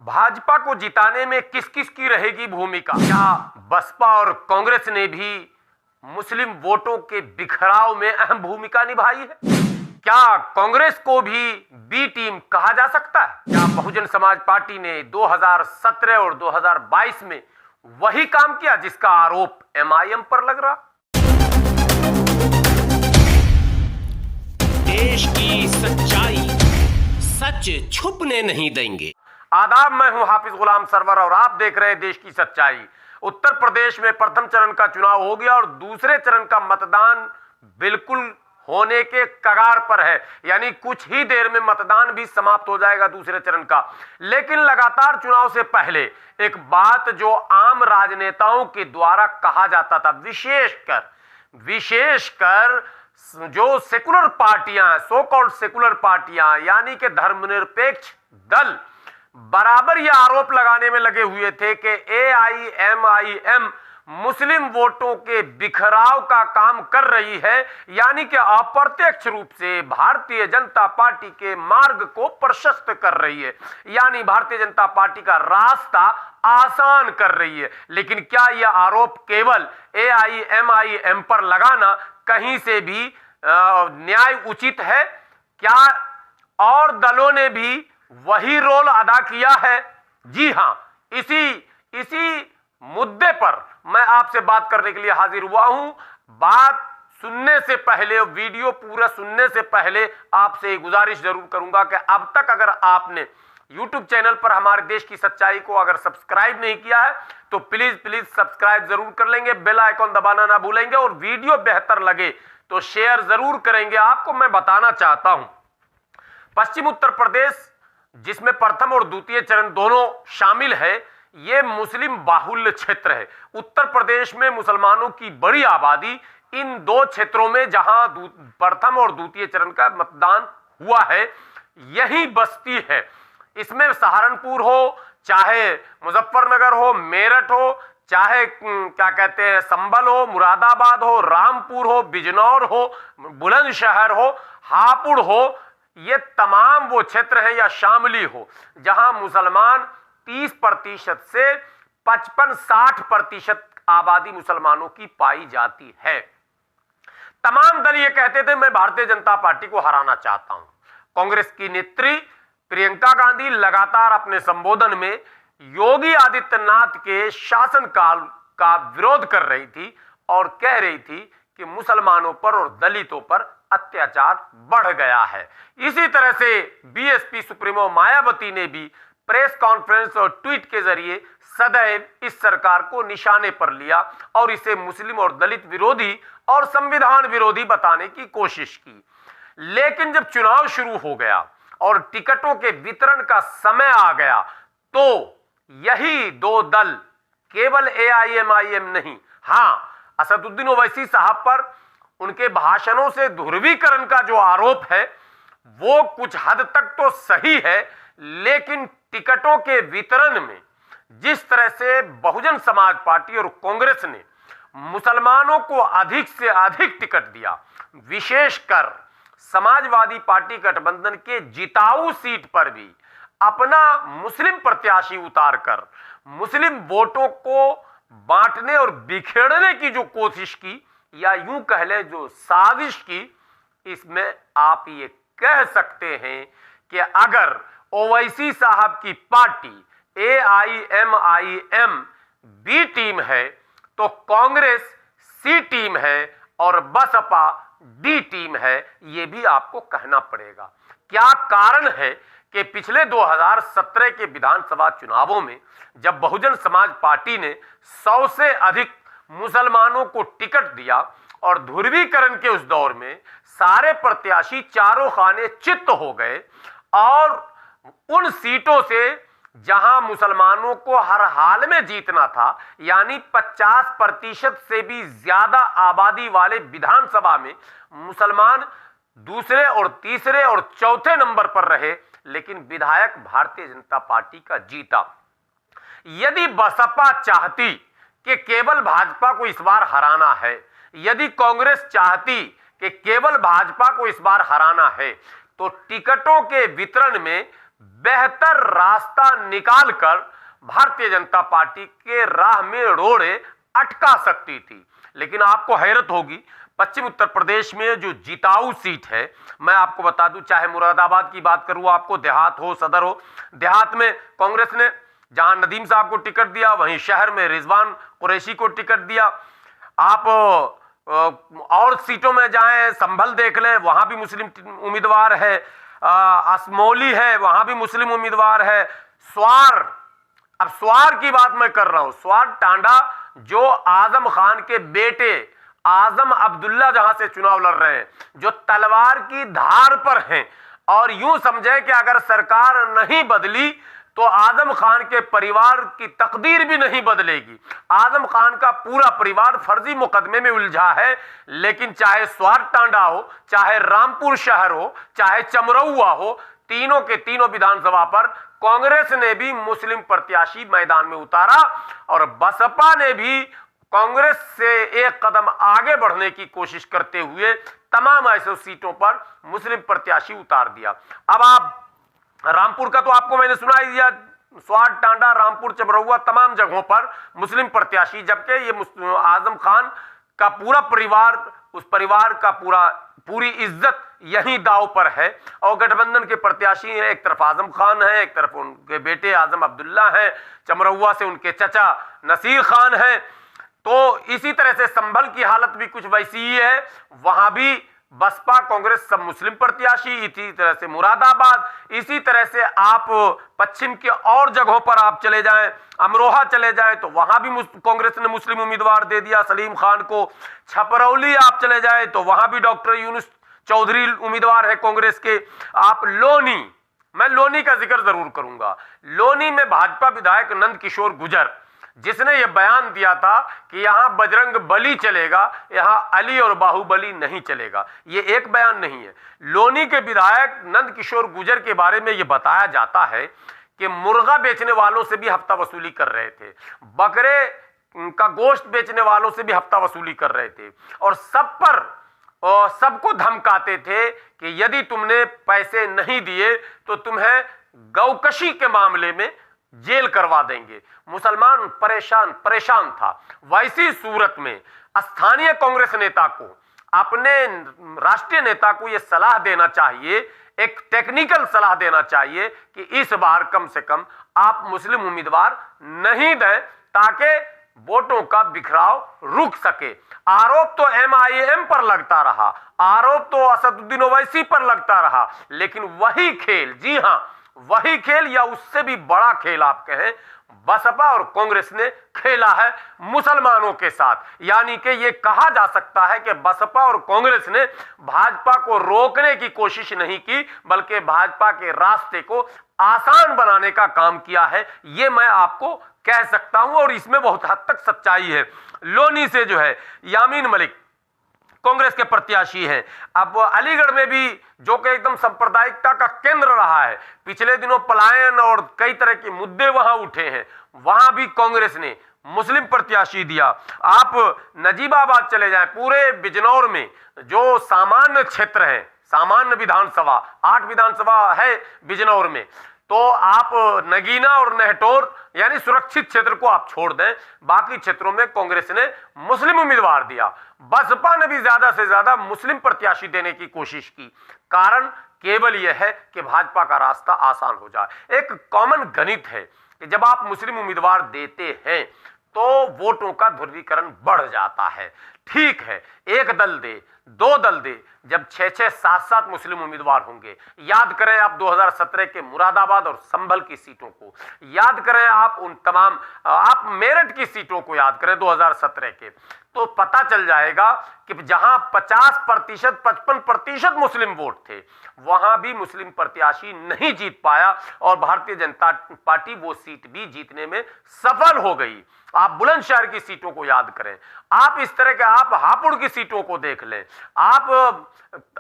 भाजपा को जिताने में किस किस की रहेगी भूमिका? क्या बसपा और कांग्रेस ने भी मुस्लिम वोटों के बिखराव में अहम भूमिका निभाई है? क्या कांग्रेस को भी बी टीम कहा जा सकता है? क्या बहुजन समाज पार्टी ने 2017 और 2022 में वही काम किया जिसका आरोप एमआईएम पर लग रहा? देश की सच्चाई सच छुपने नहीं देंगे। आदाब, मैं हूं हाफिज गुलाम सरवर और आप देख रहे हैं देश की सच्चाई। उत्तर प्रदेश में प्रथम चरण का चुनाव हो गया और दूसरे चरण का मतदान बिल्कुल होने के कगार पर है, यानी कुछ ही देर में मतदान भी समाप्त हो जाएगा दूसरे चरण का। लेकिन लगातार चुनाव से पहले एक बात जो आम राजनेताओं के द्वारा कहा जाता था, विशेषकर जो सेकुलर पार्टियां हैं, सो कॉल्ड सेकुलर पार्टियां, यानी कि धर्मनिरपेक्ष दल, बराबर यह आरोप लगाने में लगे हुए थे कि एआईएमआईएम मुस्लिम वोटों के बिखराव का काम कर रही है, यानी कि अप्रत्यक्ष रूप से भारतीय जनता पार्टी के मार्ग को प्रशस्त कर रही है, यानी भारतीय जनता पार्टी का रास्ता आसान कर रही है। लेकिन क्या यह आरोप केवल एआईएमआईएम पर लगाना कहीं से भी न्याय उचित है? क्या और दलों ने भी वही रोल अदा किया है? जी हां, इसी मुद्दे पर मैं आपसे बात करने के लिए हाजिर हुआ हूं। बात सुनने से पहले, वीडियो पूरा सुनने से पहले आपसे गुजारिश जरूर करूंगा कि अब तक अगर आपने YouTube चैनल पर हमारे देश की सच्चाई को अगर सब्सक्राइब नहीं किया है तो प्लीज सब्सक्राइब जरूर कर लेंगे, बेल आइकॉन दबाना ना भूलेंगे और वीडियो बेहतर लगे तो शेयर जरूर करेंगे। आपको मैं बताना चाहता हूं, पश्चिम उत्तर प्रदेश जिसमें प्रथम और द्वितीय चरण दोनों शामिल है, यह मुस्लिम बाहुल्य क्षेत्र है। उत्तर प्रदेश में मुसलमानों की बड़ी आबादी इन दो क्षेत्रों में जहां प्रथम और द्वितीय चरण का मतदान हुआ है यही बस्ती है। इसमें सहारनपुर हो, चाहे मुजफ्फरनगर हो, मेरठ हो, चाहे क्या कहते हैं संभल हो, मुरादाबाद हो, रामपुर हो, बिजनौर हो, बुलंदशहर हो, हापुड़ हो, ये तमाम वो क्षेत्र हैं, या शामली हो, जहां मुसलमान 30% से 55-60% आबादी मुसलमानों की पाई जाती है। तमाम दल ये कहते थे मैं भारतीय जनता पार्टी को हराना चाहता हूं। कांग्रेस की नेत्री प्रियंका गांधी लगातार अपने संबोधन में योगी आदित्यनाथ के शासनकाल का विरोध कर रही थी और कह रही थी कि मुसलमानों पर और दलितों पर अत्याचार बढ़ गया है। इसी तरह से बीएसपी सुप्रीमो मायावती ने भी प्रेस कॉन्फ्रेंस और ट्वीट के जरिए सदैव इस सरकार को निशाने पर लिया और इसे मुस्लिम और दलित विरोधी और संविधान विरोधी बताने की कोशिश की। लेकिन जब चुनाव शुरू हो गया और टिकटों के वितरण का समय आ गया तो यही दो दल, केवल एआईएमआईएम नहीं, हां, असदुद्दीन ओवैसी साहब पर उनके भाषणों से ध्रुवीकरण का जो आरोप है वो कुछ हद तक तो सही है, लेकिन टिकटों के वितरण में जिस तरह से बहुजन समाज पार्टी और कांग्रेस ने मुसलमानों को अधिक से अधिक टिकट दिया, विशेषकर समाजवादी पार्टी गठबंधन के जिताऊ सीट पर भी अपना मुस्लिम प्रत्याशी उतारकर मुस्लिम वोटों को बांटने और बिखेरने की जो कोशिश की, या यूं कह लें जो साजिश की, इसमें आप ये कह सकते हैं कि अगर ओवैसी साहब की पार्टी एआईएमआईएम बी टीम है तो कांग्रेस सी टीम है और बसपा डी टीम है, यह भी आपको कहना पड़ेगा। क्या कारण है कि पिछले 2017 के विधानसभा चुनावों में जब बहुजन समाज पार्टी ने 100 से अधिक मुसलमानों को टिकट दिया और ध्रुवीकरण के उस दौर में सारे प्रत्याशी चारों खाने चित्त हो गए और उन सीटों से जहां मुसलमानों को हर हाल में जीतना था, यानी 50% से भी ज्यादा आबादी वाले विधानसभा में मुसलमान दूसरे और तीसरे और चौथे नंबर पर रहे, लेकिन विधायक भारतीय जनता पार्टी का जीता। यदि बसपा चाहती कि केवल भाजपा को इस बार हराना है, यदि कांग्रेस चाहती कि केवल भाजपा को इस बार हराना है, तो टिकटों के वितरण में बेहतर रास्ता निकालकर भारतीय जनता पार्टी के राह में रोड़े अटका सकती थी। लेकिन आपको हैरत होगी, पश्चिम उत्तर प्रदेश में जो जिताऊ सीट है, मैं आपको बता दूं, चाहे मुरादाबाद की बात करूं, आपको देहात हो सदर हो, देहात में कांग्रेस ने जहां नदीम साहब को टिकट दिया, वहीं शहर में रिजवान कुरैशी को टिकट दिया। आप और सीटों में जाएं, संभल देख लें, वहां भी मुस्लिम उम्मीदवार है, असमौली है, वहां भी मुस्लिम उम्मीदवार है। स्वार, अब स्वार की बात मैं कर रहा हूं, स्वार टांडा जो आजम खान के बेटे आजम अब्दुल्ला जहां से चुनाव लड़ रहे हैं, जो तलवार की धार पर हैं, और यूं समझे कि अगर सरकार नहीं बदली तो आजम खान के परिवार की तकदीर भी नहीं बदलेगी। आजम खान का पूरा परिवार फर्जी मुकदमे में उलझा है। लेकिन चाहे स्वार टांडा हो, चाहे रामपुर शहर हो, चाहे चमरौआ हो, तीनों के तीनों विधानसभा पर कांग्रेस ने भी मुस्लिम प्रत्याशी मैदान में उतारा और बसपा ने भी कांग्रेस से एक कदम आगे बढ़ने की कोशिश करते हुए तमाम ऐसे सीटों पर मुस्लिम प्रत्याशी उतार दिया। अब आप रामपुर का तो आपको मैंने सुना ही दिया, स्वार टांडा, रामपुर, चमरौआ, तमाम जगहों पर मुस्लिम प्रत्याशी, जबकि ये आजम खान का पूरा परिवार, उस परिवार का पूरी इज्जत यही दांव पर है। और गठबंधन के प्रत्याशी हैं, एक तरफ आजम खान है, एक तरफ उनके बेटे आजम अब्दुल्ला हैं, चमरौआ से उनके चचा नसीर खान हैं। तो इसी तरह से संभल की हालत भी कुछ वैसी ही है, वहां भी बसपा कांग्रेस सब मुस्लिम प्रत्याशी। इसी तरह से मुरादाबाद, इसी तरह से आप पश्चिम के और जगहों पर आप चले जाएं, अमरोहा चले जाएं तो वहां भी कांग्रेस ने मुस्लिम उम्मीदवार दे दिया सलीम खान को। छपरौली आप चले जाएं तो वहां भी डॉक्टर यूनुस चौधरी उम्मीदवार है कांग्रेस के। आप लोनी, मैं लोनी का जिक्र जरूर करूंगा, लोनी में भाजपा विधायक नंद किशोर गुजर, जिसने यह बयान दिया था कि यहां बजरंग बली चलेगा, यहां अली और बाहुबली नहीं चलेगा, यह एक बयान नहीं है। लोनी के विधायक नंद किशोर गुजर के बारे में यह बताया जाता है कि मुर्गा बेचने वालों से भी हफ्ता वसूली कर रहे थे, बकरे का गोश्त बेचने वालों से भी हफ्ता वसूली कर रहे थे, और सबको धमकाते थे कि यदि तुमने पैसे नहीं दिए तो तुम्हें गौकशी के मामले में जेल करवा देंगे। मुसलमान परेशान था। वैसी सूरत में स्थानीय कांग्रेस नेता को, अपने राष्ट्रीय नेता को यह सलाह देना चाहिए, एक टेक्निकल सलाह देना चाहिए कि इस बार कम से कम आप मुस्लिम उम्मीदवार नहीं दें ताकि वोटों का बिखराव रुक सके। आरोप तो MIM पर लगता रहा, आरोप तो असदुद्दीन ओवैसी पर लगता रहा, लेकिन वही खेल, जी हां वही खेल या उससे भी बड़ा खेल आप कहें, बसपा और कांग्रेस ने खेला है मुसलमानों के साथ। यानी कि यह कहा जा सकता है कि बसपा और कांग्रेस ने भाजपा को रोकने की कोशिश नहीं की, बल्कि भाजपा के रास्ते को आसान बनाने का काम किया है। यह मैं आपको कह सकता हूं और इसमें बहुत हद तक सच्चाई है। लोनी से जो है यामीन मलिक कांग्रेस के प्रत्याशी हैं। अब अलीगढ़ में भी, जो कि एकदम सांप्रदायिकता का केंद्र रहा है, पिछले दिनों पलायन और कई तरह के मुद्दे वहां उठे हैं, वहां भी कांग्रेस ने मुस्लिम प्रत्याशी दिया। आप नजीबाबाद चले जाएं, पूरे बिजनौर में जो सामान्य क्षेत्र है, सामान्य विधानसभा 8 विधानसभा है बिजनौर में, तो आप नगीना और नेहटोर यानी सुरक्षित क्षेत्र को आप छोड़ दें, बाकी क्षेत्रों में कांग्रेस ने मुस्लिम उम्मीदवार दिया। बसपा ने भी ज्यादा से ज्यादा मुस्लिम प्रत्याशी देने की कोशिश की। कारण केवल यह है कि भाजपा का रास्ता आसान हो जाए। एक कॉमन गणित है कि जब आप मुस्लिम उम्मीदवार देते हैं तो वोटों का ध्रुवीकरण बढ़ जाता है। ठीक है, एक दल दे, 2 दल दे, जब 6-6, 7-7 मुस्लिम उम्मीदवार होंगे, याद करें आप 2017 के मुरादाबाद और संभल की सीटों को, याद करें आप उन तमाम, आप मेरठ की सीटों को याद करें 2017 के, तो पता चल जाएगा कि जहां 50%, 55% मुस्लिम वोट थे, वहां भी मुस्लिम प्रत्याशी नहीं जीत पाया और भारतीय जनता पार्टी वो सीट भी जीतने में सफल हो गई। आप बुलंदशहर की सीटों को याद करें, आप इस तरह के, आप हापुड़ की सीटों को देख लें, आप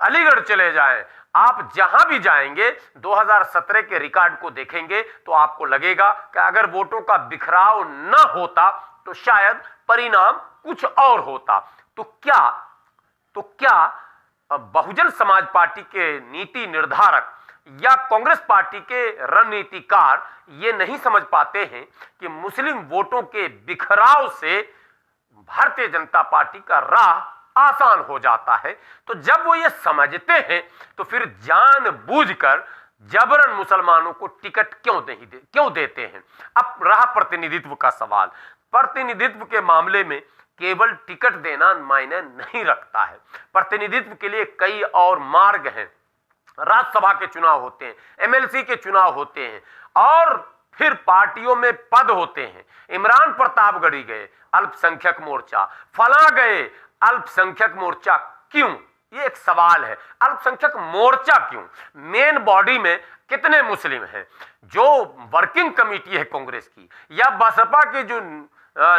अलीगढ़ चले जाएं, आप जहां भी जाएंगे 2017 के रिकॉर्ड को देखेंगे तो आपको लगेगा कि अगर वोटों का बिखराव न होता तो शायद परिणाम कुछ और होता। तो क्या बहुजन समाज पार्टी के नीति निर्धारक या कांग्रेस पार्टी के रणनीतिकार ये नहीं समझ पाते हैं कि मुस्लिम वोटों के बिखराव से भारतीय जनता पार्टी का राह आसान हो जाता है। तो जब वो ये समझते हैं तो फिर जानबूझकर जबरन मुसलमानों को टिकट क्यों देते हैं। अब रहा प्रतिनिधित्व का सवाल। प्रतिनिधित्व के मामले में केवल टिकट देना मायने नहीं रखता है। प्रतिनिधित्व के लिए कई और मार्ग हैं। राज्यसभा के चुनाव होते हैं, एमएलसी के चुनाव होते हैं और फिर पार्टियों में पद होते हैं। इमरान प्रतापगढ़ी गए अल्पसंख्यक मोर्चा, फला गए अल्पसंख्यक मोर्चा। क्यों? ये एक सवाल है। अल्पसंख्यक मोर्चा क्यों? मेन बॉडी में कितने मुस्लिम हैं? जो वर्किंग कमेटी है कांग्रेस की या बसपा के जो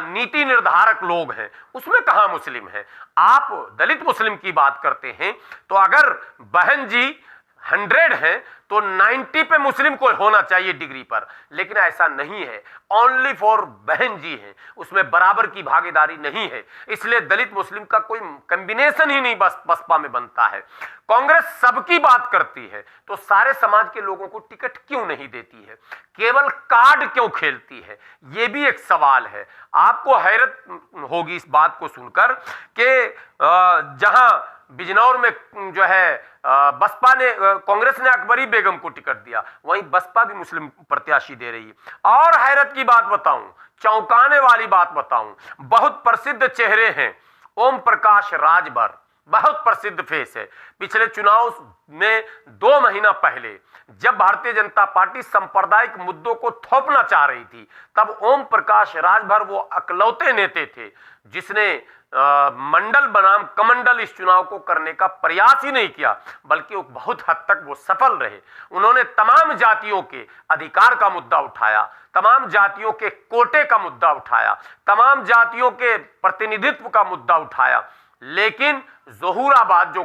नीति निर्धारक लोग हैं उसमें कहां मुस्लिम है? आप दलित मुस्लिम की बात करते हैं तो अगर बहन जी 100 है तो 90 पे मुस्लिम को होना चाहिए डिग्री पर, लेकिन ऐसा नहीं है। ओनली फॉर बहन जी है, उसमें बराबर की भागीदारी नहीं है। इसलिए दलित मुस्लिम का कोई कॉम्बिनेशन ही नहीं बसपा में बनता है। कांग्रेस सबकी बात करती है तो सारे समाज के लोगों को टिकट क्यों नहीं देती है? केवल कार्ड क्यों खेलती है? यह भी एक सवाल है। आपको हैरत होगी इस बात को सुनकर कि जहां बिजनौर में जो है बसपा ने कांग्रेस ने अकबरी बेगम को टिकट दिया, वहीं बसपा भी मुस्लिम प्रत्याशी दे रही है। और हैरत की बात बताऊं, चौंकाने वाली बात बताऊं, बहुत प्रसिद्ध चेहरे हैं। ओम प्रकाश राजभर बहुत प्रसिद्ध फेस है। पिछले चुनाव में 2 महीना पहले जब भारतीय जनता पार्टी सांप्रदायिक मुद्दों को थोपना चाह रही थी, तब ओम प्रकाश राजभर वो अकलौते नेता थे जिसने मंडल बनाम कमंडल इस चुनाव को करने का प्रयास ही नहीं किया, बल्कि बहुत हद तक वो सफल रहे। उन्होंने तमाम जातियों के अधिकार का मुद्दा उठाया, तमाम जातियों के कोटे का मुद्दा उठाया, तमाम जातियों के प्रतिनिधित्व का मुद्दा उठाया। लेकिन जहूराबाद जो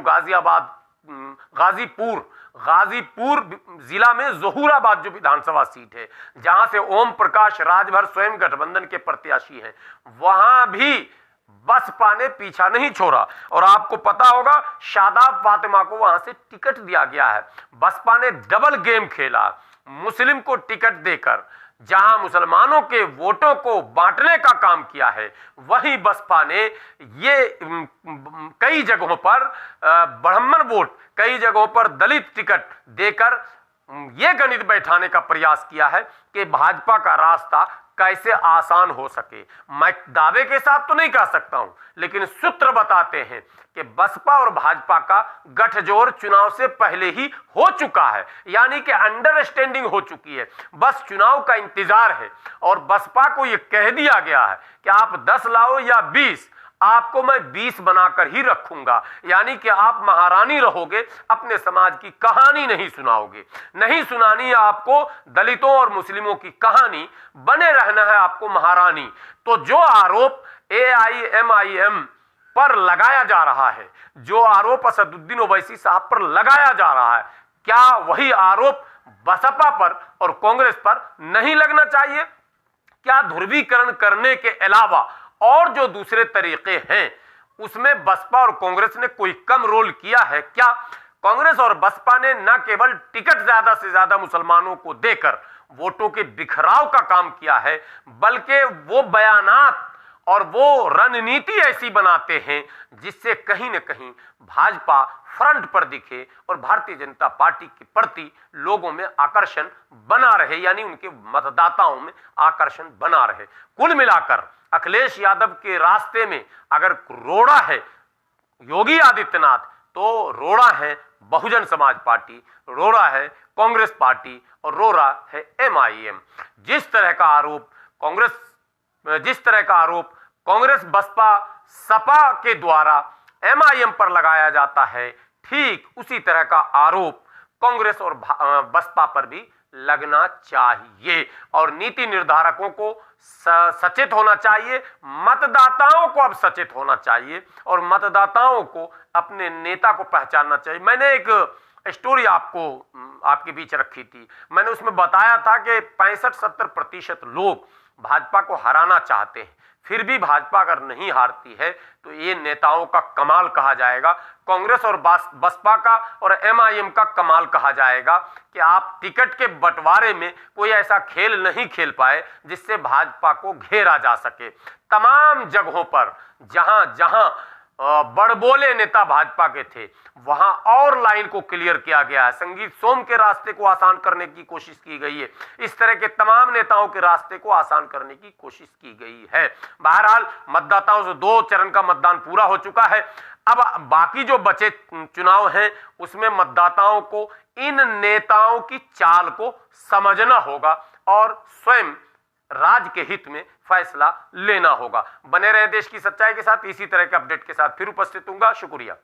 गाजीपुर जिला में जहूराबाद जो विधानसभा सीट है, जहां से ओम प्रकाश राजभर स्वयं गठबंधन के प्रत्याशी हैं, वहां भी बसपा ने पीछा नहीं छोड़ा। और आपको पता होगा शादाब फातिमा को वहां से टिकट दिया गया है। बसपा ने डबल गेम खेला, मुस्लिम को टिकट देकर जहां मुसलमानों के वोटों को बांटने का काम किया है, वहीं बसपा ने ये कई जगहों पर ब्राह्मण वोट, कई जगहों पर दलित टिकट देकर ये गणित बैठाने का प्रयास किया है कि भाजपा का रास्ता कैसे आसान हो सके। मैं दावे के साथ तो नहीं कह सकता हूं, लेकिन सूत्र बताते हैं कि बसपा और भाजपा का गठजोड़ चुनाव से पहले ही हो चुका है, यानी कि अंडरस्टैंडिंग हो चुकी है। बस चुनाव का इंतजार है और बसपा को यह कह दिया गया है कि आप 10 लाओ या 20, आपको मैं 20 बनाकर ही रखूंगा। यानी कि आप महारानी रहोगे, अपने समाज की कहानी नहीं सुनाओगे। नहीं सुनानी है आपको दलितों और मुस्लिमों की कहानी, बने रहना है आपको महारानी। तो जो आरोप AIMIM पर लगाया जा रहा है, जो आरोप असदुद्दीन ओवैसी साहब पर लगाया जा रहा है, क्या वही आरोप बसपा पर और कांग्रेस पर नहीं लगना चाहिए? क्या ध्रुवीकरण करने के अलावा और जो दूसरे तरीके हैं उसमें बसपा और कांग्रेस ने कोई कम रोल किया है क्या? कांग्रेस और बसपा ने न केवल टिकट ज्यादा से ज्यादा मुसलमानों को देकर वोटों के बिखराव का काम किया है, बल्कि वो बयानात और वो रणनीति ऐसी बनाते हैं जिससे कहीं न कहीं भाजपा फ्रंट पर दिखे और भारतीय जनता पार्टी के प्रति लोगों में आकर्षण बना रहे, यानी उनके मतदाताओं में आकर्षण बना रहे। कुल मिलाकर अखिलेश यादव के रास्ते में अगर रोड़ा है योगी आदित्यनाथ, तो रोड़ा है बहुजन समाज पार्टी, रोड़ा है कांग्रेस पार्टी और रोड़ा है MIM। जिस तरह का आरोप कांग्रेस बसपा सपा के द्वारा MIM पर लगाया जाता है, ठीक उसी तरह का आरोप कांग्रेस और बसपा पर भी लगना चाहिए। और नीति निर्धारकों को सचेत होना चाहिए, मतदाताओं को अब सचेत होना चाहिए और मतदाताओं को अपने नेता को पहचानना चाहिए। मैंने एक स्टोरी आपके बीच रखी थी। मैंने उसमें बताया था कि 65-70% लोग भाजपा को हराना चाहते हैं, फिर भी भाजपा अगर नहीं हारती है तो ये नेताओं का कमाल कहा जाएगा, कांग्रेस और बसपा का और एमआईएम का कमाल कहा जाएगा कि आप टिकट के बंटवारे में कोई ऐसा खेल नहीं खेल पाए जिससे भाजपा को घेरा जा सके। तमाम जगहों पर जहां जहां बड़बोले नेता भाजपा के थे वहां और लाइन को क्लियर किया गया है। संगीत सोम के रास्ते को आसान करने की कोशिश की गई है। इस तरह के तमाम नेताओं के रास्ते को आसान करने की कोशिश की गई है। बहरहाल मतदाताओं से 2 चरण का मतदान पूरा हो चुका है। अब बाकी जो बचे चुनाव हैं उसमें मतदाताओं को इन नेताओं की चाल को समझना होगा और स्वयं राज्य के हित में फैसला लेना होगा। बने रहे देश की सच्चाई के साथ। इसी तरह के अपडेट के साथ फिर उपस्थित होऊंगा। शुक्रिया।